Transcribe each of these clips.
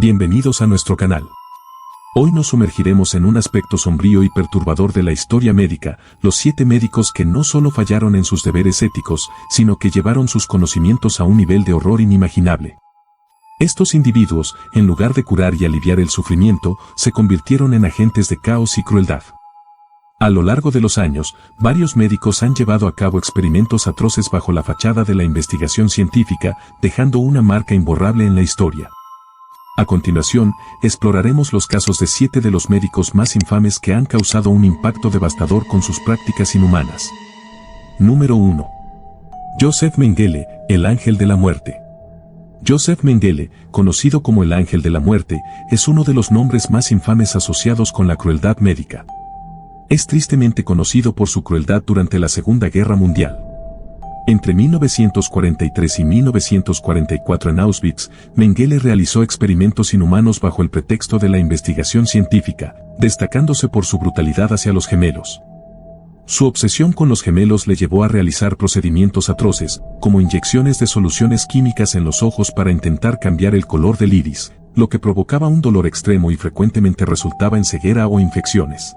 Bienvenidos a nuestro canal. Hoy nos sumergiremos en un aspecto sombrío y perturbador de la historia médica, los 7 médicos que no solo fallaron en sus deberes éticos, sino que llevaron sus conocimientos a un nivel de horror inimaginable. Estos individuos, en lugar de curar y aliviar el sufrimiento, se convirtieron en agentes de caos y crueldad. A lo largo de los años, varios médicos han llevado a cabo experimentos atroces bajo la fachada de la investigación científica, dejando una marca imborrable en la historia. A continuación, exploraremos los casos de 7 de los médicos más infames que han causado un impacto devastador con sus prácticas inhumanas. Número 1. Joseph Mengele, el ángel de la muerte. Joseph Mengele, conocido como el ángel de la muerte, es uno de los nombres más infames asociados con la crueldad médica. Es tristemente conocido por su crueldad durante la Segunda Guerra Mundial. Entre 1943 y 1944 en Auschwitz, Mengele realizó experimentos inhumanos bajo el pretexto de la investigación científica, destacándose por su brutalidad hacia los gemelos. Su obsesión con los gemelos le llevó a realizar procedimientos atroces, como inyecciones de soluciones químicas en los ojos para intentar cambiar el color del iris, lo que provocaba un dolor extremo y frecuentemente resultaba en ceguera o infecciones.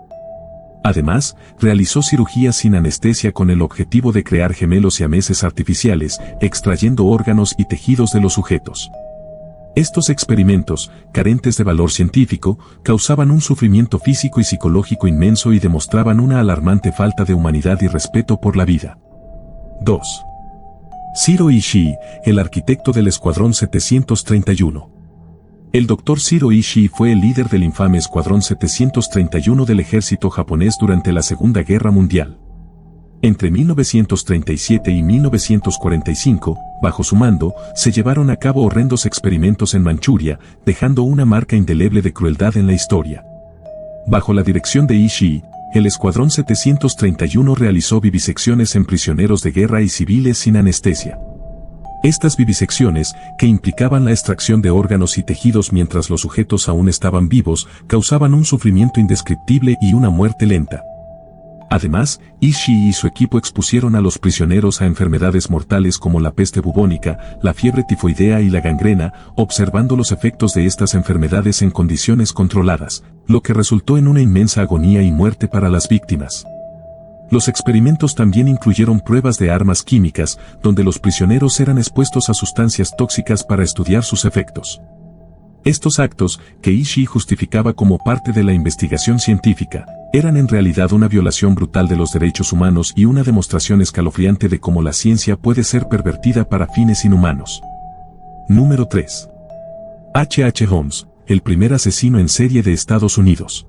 Además, realizó cirugías sin anestesia con el objetivo de crear gemelos siameses artificiales, extrayendo órganos y tejidos de los sujetos. Estos experimentos, carentes de valor científico, causaban un sufrimiento físico y psicológico inmenso y demostraban una alarmante falta de humanidad y respeto por la vida. 2. Zero Ishii, el arquitecto del Escuadrón 731. El Dr. Zero Ishii fue el líder del infame Escuadrón 731 del ejército japonés durante la Segunda Guerra Mundial. Entre 1937 y 1945, bajo su mando, se llevaron a cabo horrendos experimentos en Manchuria, dejando una marca indeleble de crueldad en la historia. Bajo la dirección de Ishii, el Escuadrón 731 realizó vivisecciones en prisioneros de guerra y civiles sin anestesia. Estas vivisecciones, que implicaban la extracción de órganos y tejidos mientras los sujetos aún estaban vivos, causaban un sufrimiento indescriptible y una muerte lenta. Además, Ishii y su equipo expusieron a los prisioneros a enfermedades mortales como la peste bubónica, la fiebre tifoidea y la gangrena, observando los efectos de estas enfermedades en condiciones controladas, lo que resultó en una inmensa agonía y muerte para las víctimas. Los experimentos también incluyeron pruebas de armas químicas, donde los prisioneros eran expuestos a sustancias tóxicas para estudiar sus efectos. Estos actos, que Ishii justificaba como parte de la investigación científica, eran en realidad una violación brutal de los derechos humanos y una demostración escalofriante de cómo la ciencia puede ser pervertida para fines inhumanos. Número 3. H.H. Holmes, el primer asesino en serie de Estados Unidos.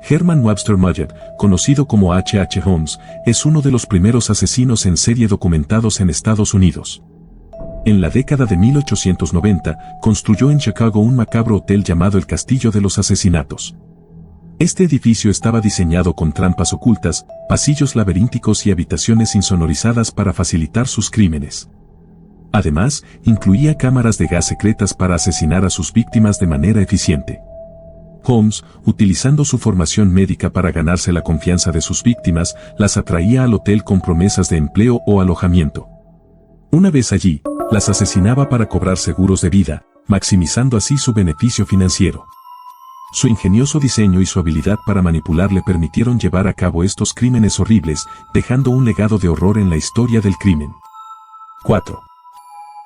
Herman Webster Mudgett, conocido como H.H. Holmes, es uno de los primeros asesinos en serie documentados en Estados Unidos. En la década de 1890, construyó en Chicago un macabro hotel llamado el Castillo de los Asesinatos. Este edificio estaba diseñado con trampas ocultas, pasillos laberínticos y habitaciones insonorizadas para facilitar sus crímenes. Además, incluía cámaras de gas secretas para asesinar a sus víctimas de manera eficiente. Holmes, utilizando su formación médica para ganarse la confianza de sus víctimas, las atraía al hotel con promesas de empleo o alojamiento. Una vez allí, las asesinaba para cobrar seguros de vida, maximizando así su beneficio financiero. Su ingenioso diseño y su habilidad para manipular le permitieron llevar a cabo estos crímenes horribles, dejando un legado de horror en la historia del crimen. 4.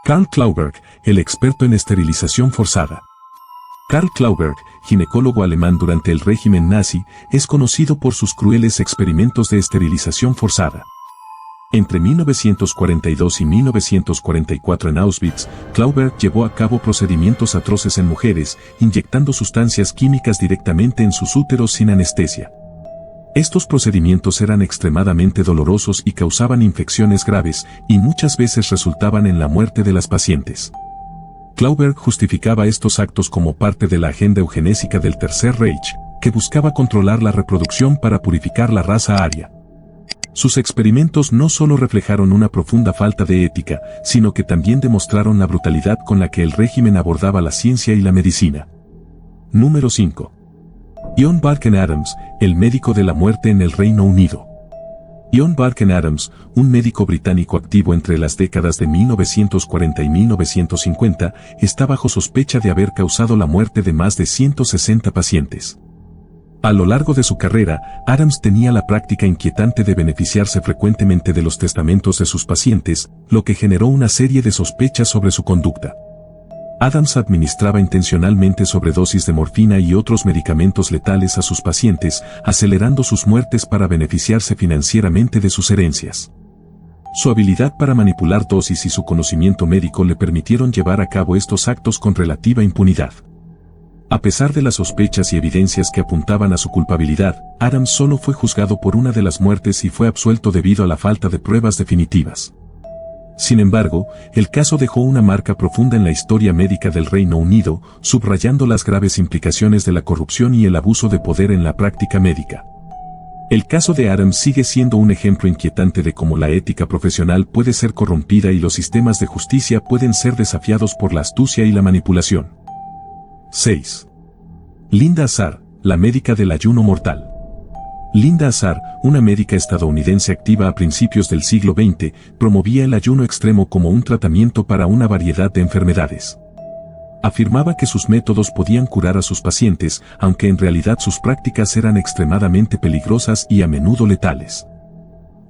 Karl Klauberg, el experto en esterilización forzada. Karl Klauberg, ginecólogo alemán durante el régimen nazi, es conocido por sus crueles experimentos de esterilización forzada. Entre 1942 y 1944 en Auschwitz, Klauberg llevó a cabo procedimientos atroces en mujeres, inyectando sustancias químicas directamente en sus úteros sin anestesia. Estos procedimientos eran extremadamente dolorosos y causaban infecciones graves, y muchas veces resultaban en la muerte de las pacientes. Klauberg justificaba estos actos como parte de la agenda eugenésica del Tercer Reich, que buscaba controlar la reproducción para purificar la raza aria. Sus experimentos no solo reflejaron una profunda falta de ética, sino que también demostraron la brutalidad con la que el régimen abordaba la ciencia y la medicina. Número 5. John Balken Adams, el médico de la muerte en el Reino Unido. John Barken Adams, un médico británico activo entre las décadas de 1940 y 1950, está bajo sospecha de haber causado la muerte de más de 160 pacientes. A lo largo de su carrera, Adams tenía la práctica inquietante de beneficiarse frecuentemente de los testamentos de sus pacientes, lo que generó una serie de sospechas sobre su conducta. Adams administraba intencionalmente sobredosis de morfina y otros medicamentos letales a sus pacientes, acelerando sus muertes para beneficiarse financieramente de sus herencias. Su habilidad para manipular dosis y su conocimiento médico le permitieron llevar a cabo estos actos con relativa impunidad. A pesar de las sospechas y evidencias que apuntaban a su culpabilidad, Adams solo fue juzgado por una de las muertes y fue absuelto debido a la falta de pruebas definitivas. Sin embargo, el caso dejó una marca profunda en la historia médica del Reino Unido, subrayando las graves implicaciones de la corrupción y el abuso de poder en la práctica médica. El caso de Adams sigue siendo un ejemplo inquietante de cómo la ética profesional puede ser corrompida y los sistemas de justicia pueden ser desafiados por la astucia y la manipulación. 6. Linda Azar, la médica del ayuno mortal. Linda Azar, una médica estadounidense activa a principios del siglo XX, promovía el ayuno extremo como un tratamiento para una variedad de enfermedades. Afirmaba que sus métodos podían curar a sus pacientes, aunque en realidad sus prácticas eran extremadamente peligrosas y a menudo letales.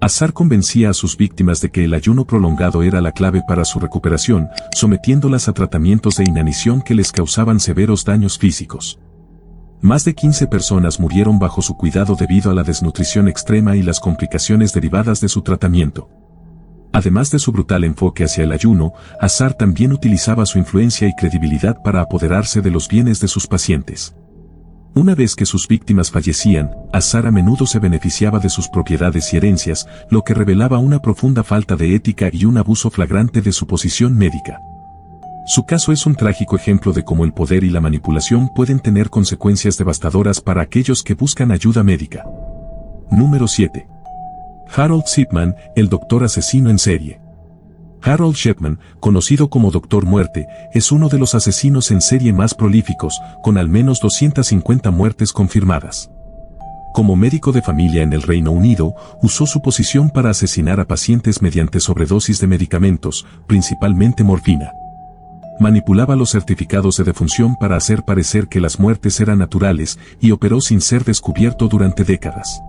Azar convencía a sus víctimas de que el ayuno prolongado era la clave para su recuperación, sometiéndolas a tratamientos de inanición que les causaban severos daños físicos. Más de 15 personas murieron bajo su cuidado debido a la desnutrición extrema y las complicaciones derivadas de su tratamiento. Además de su brutal enfoque hacia el ayuno, Azar también utilizaba su influencia y credibilidad para apoderarse de los bienes de sus pacientes. Una vez que sus víctimas fallecían, Azar a menudo se beneficiaba de sus propiedades y herencias, lo que revelaba una profunda falta de ética y un abuso flagrante de su posición médica. Su caso es un trágico ejemplo de cómo el poder y la manipulación pueden tener consecuencias devastadoras para aquellos que buscan ayuda médica. Número 7. Harold Shipman, el doctor asesino en serie. Harold Shipman, conocido como Doctor Muerte, es uno de los asesinos en serie más prolíficos, con al menos 250 muertes confirmadas. Como médico de familia en el Reino Unido, usó su posición para asesinar a pacientes mediante sobredosis de medicamentos, principalmente morfina. Manipulaba los certificados de defunción para hacer parecer que las muertes eran naturales y operó sin ser descubierto durante décadas.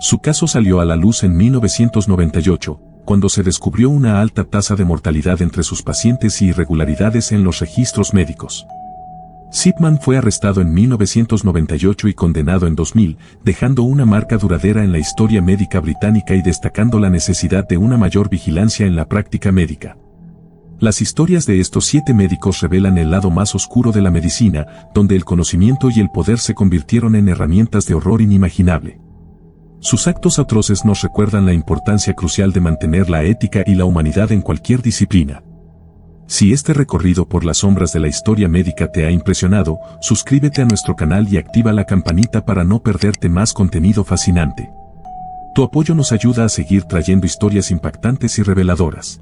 Su caso salió a la luz en 1998, cuando se descubrió una alta tasa de mortalidad entre sus pacientes y irregularidades en los registros médicos. Shipman fue arrestado en 1998 y condenado en 2000, dejando una marca duradera en la historia médica británica y destacando la necesidad de una mayor vigilancia en la práctica médica. Las historias de estos 7 médicos revelan el lado más oscuro de la medicina, donde el conocimiento y el poder se convirtieron en herramientas de horror inimaginable. Sus actos atroces nos recuerdan la importancia crucial de mantener la ética y la humanidad en cualquier disciplina. Si este recorrido por las sombras de la historia médica te ha impresionado, suscríbete a nuestro canal y activa la campanita para no perderte más contenido fascinante. Tu apoyo nos ayuda a seguir trayendo historias impactantes y reveladoras.